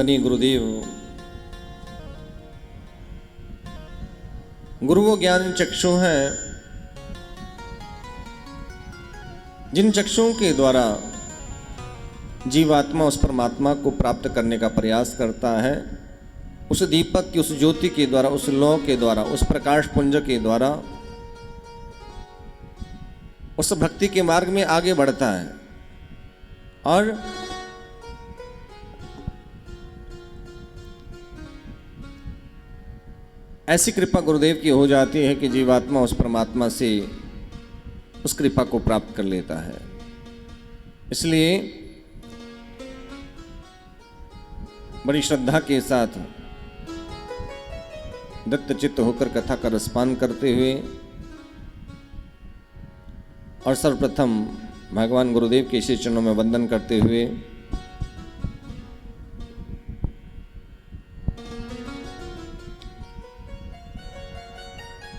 गुरुदेव गुरु वो ज्ञान चक्षु हैं जिन चक्षुओं के द्वारा जीवात्मा उस परमात्मा को प्राप्त करने का प्रयास करता है। उस दीपक की, उस ज्योति के द्वारा, उस लौ के द्वारा, उस प्रकाश पुंज के द्वारा उस भक्ति के मार्ग में आगे बढ़ता है। और ऐसी कृपा गुरुदेव की हो जाती है कि जीवात्मा उस परमात्मा से उस कृपा को प्राप्त कर लेता है। इसलिए बड़ी श्रद्धा के साथ दत्तचित्त होकर कथा का रसपान करते हुए और सर्वप्रथम भगवान गुरुदेव के श्री चरणों में वंदन करते हुए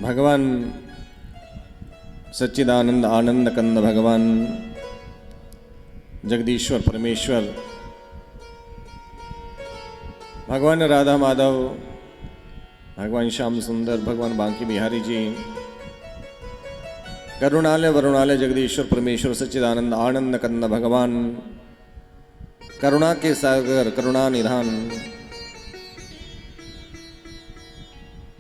भगवान सच्चिदानंद आनंद कंद भगवान जगदीश्वर परमेश्वर भगवान राधा माधव भगवान श्याम सुंदर भगवान बांकी बिहारी जी करुणालय वरुणालय जगदीश्वर परमेश्वर सच्चिदानंद आनंद कंद भगवान करुणा के सागर करुणा निधान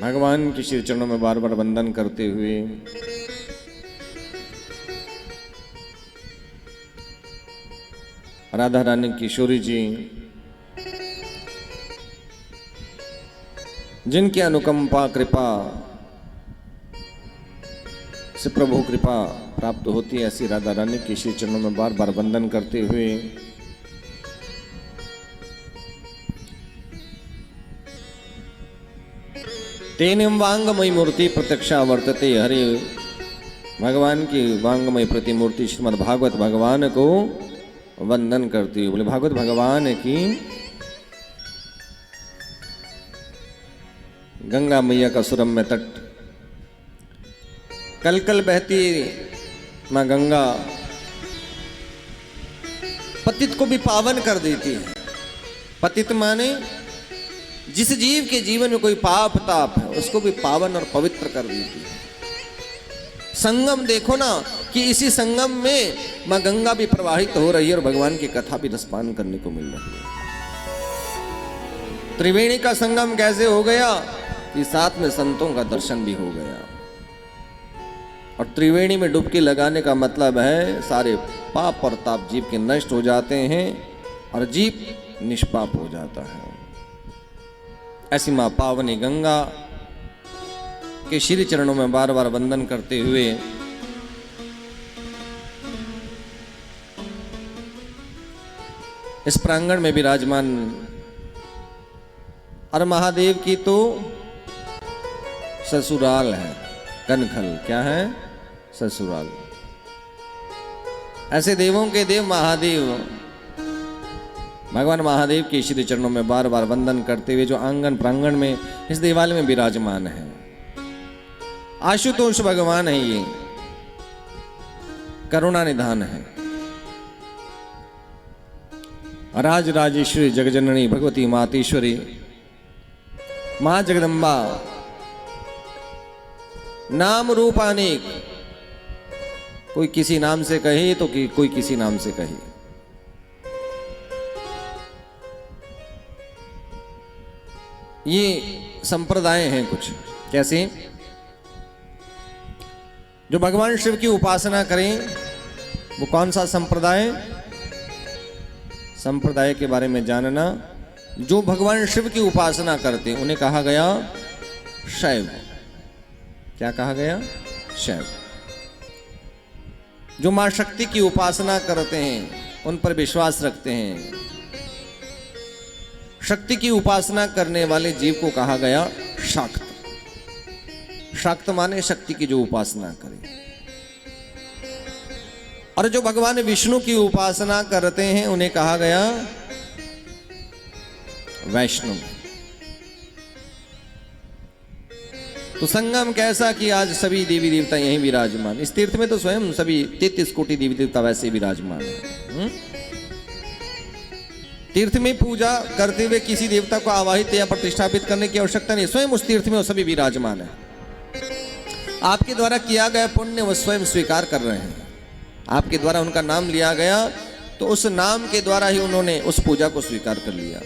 भगवान के श्री चरणों में बार बार वंदन करते हुए राधा रानी किशोरी जी जिनकी अनुकंपा कृपा से प्रभु कृपा प्राप्त होती है, ऐसी राधा रानी के श्री चरणों में बार बार वंदन करते हुए तेनिम वांगमयी मूर्ति प्रत्यक्षा वर्तते हरे भगवान की वांगमय प्रतिमूर्ति श्रीमद् भागवत भगवान को वंदन करती हुई बोले भागवत भगवान की गंगा मैया का सुरम्य तट कल कल बहती मां गंगा पतित को भी पावन कर देती है। पतित माने जिस जीव के जीवन में कोई पाप ताप है उसको भी पावन और पवित्र कर देती है। संगम देखो ना कि इसी संगम में मां गंगा भी प्रवाहित हो रही है और भगवान की कथा भी रसपान करने को मिल रही है। त्रिवेणी का संगम कैसे हो गया कि साथ में संतों का दर्शन भी हो गया। और त्रिवेणी में डुबकी लगाने का मतलब है सारे पाप और ताप जीव के नष्ट हो जाते हैं और जीव निष्पाप हो जाता है। ऐसी मां पावनी गंगा के श्री चरणों में बार बार वंदन करते हुए इस प्रांगण में विराजमान और महादेव की तो ससुराल है कनखल, क्या है ससुराल। ऐसे देवों के देव महादेव भगवान महादेव के श्री चरणों में बार बार वंदन करते हुए जो आंगन प्रांगण में इस देवालय में विराजमान है। आशुतोष भगवान है, ये करुणा निधान है। राज राजेश्वरी जगजननी भगवती मातेश्वरी मां जगदम्बा नाम रूप अनेक, कोई किसी नाम से कहे तो कोई किसी नाम से कहे। ये संप्रदाय हैं कुछ, कैसे जो भगवान शिव की उपासना करें वो कौन सा संप्रदाय, संप्रदाय के बारे में जानना। जो भगवान शिव की उपासना करते उन्हें कहा गया शैव। क्या कहा गया? शैव। जो मां शक्ति की उपासना करते हैं, उन पर विश्वास रखते हैं, शक्ति की उपासना करने वाले जीव को कहा गया शाक्त। शाक्त माने शक्ति की जो उपासना करे। और जो भगवान विष्णु की उपासना करते हैं उन्हें कहा गया वैष्णव। तो संगम कैसा कि आज सभी देवी देवता यहीं विराजमान। इस तीर्थ में तो स्वयं सभी 33 कोटि देवी देवता वैसे विराजमान है। तीर्थ में पूजा करते हुए किसी देवता को आवाहित या प्रतिष्ठापित करने की आवश्यकता नहीं, स्वयं उस तीर्थ में वो सभी विराजमान है। आपके द्वारा किया गया पुण्य वो स्वयं स्वीकार कर रहे हैं। आपके द्वारा उनका नाम लिया गया तो उस नाम के द्वारा ही उन्होंने उस पूजा को स्वीकार कर लिया।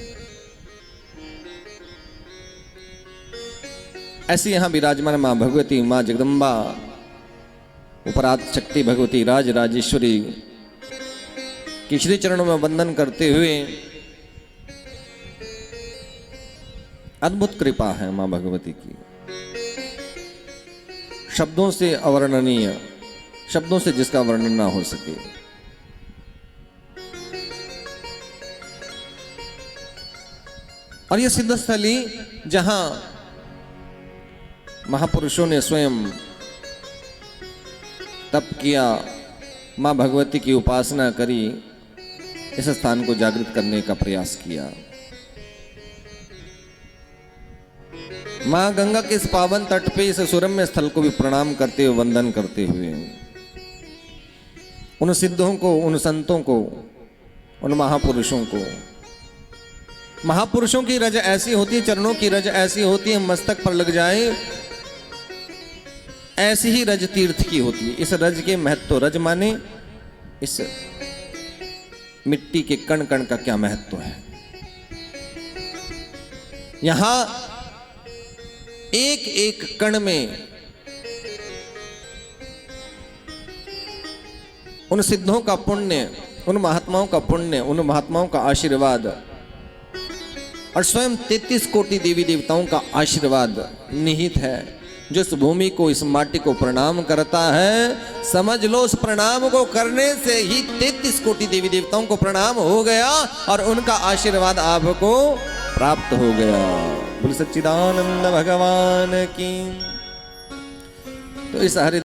ऐसी यहां विराजमान मां भगवती, मां जगदम्बा, उपरात शक्ति भगवती राज राजेश्वरी की श्री चरणों में वंदन करते हुए अद्भुत कृपा है मां भगवती की, शब्दों से अवर्णनीय, शब्दों से जिसका वर्णन ना हो सके। और यह सिद्धस्थली जहां महापुरुषों ने स्वयं तप किया, मां भगवती की उपासना करी, इस स्थान को जागृत करने का प्रयास किया। मां गंगा के इस पावन तट पे इस सुरम्य स्थल को भी प्रणाम करते हुए, वंदन करते हुए उन सिद्धों को, उन संतों को, उन महापुरुषों को, महापुरुषों की रज ऐसी होती है, चरणों की रज ऐसी होती है, मस्तक पर लग जाए ऐसी ही रज तीर्थ की होती है। इस रज के महत्व, रज माने इस मिट्टी के कण कण का क्या महत्व है। यहां एक एक कण में उन सिद्धों का पुण्य, उन महात्माओं का पुण्य, उन महात्माओं का आशीर्वाद और स्वयं 33 कोटि देवी देवताओं का आशीर्वाद निहित है। जो इस भूमि को, इस माटी को प्रणाम करता है, समझ लो उस प्रणाम को करने से ही 33 कोटि देवी देवताओं को प्रणाम हो गया और उनका आशीर्वाद आपको प्राप्त हो गया। बोल सच्चिदानंद भगवान की। तो इस हरि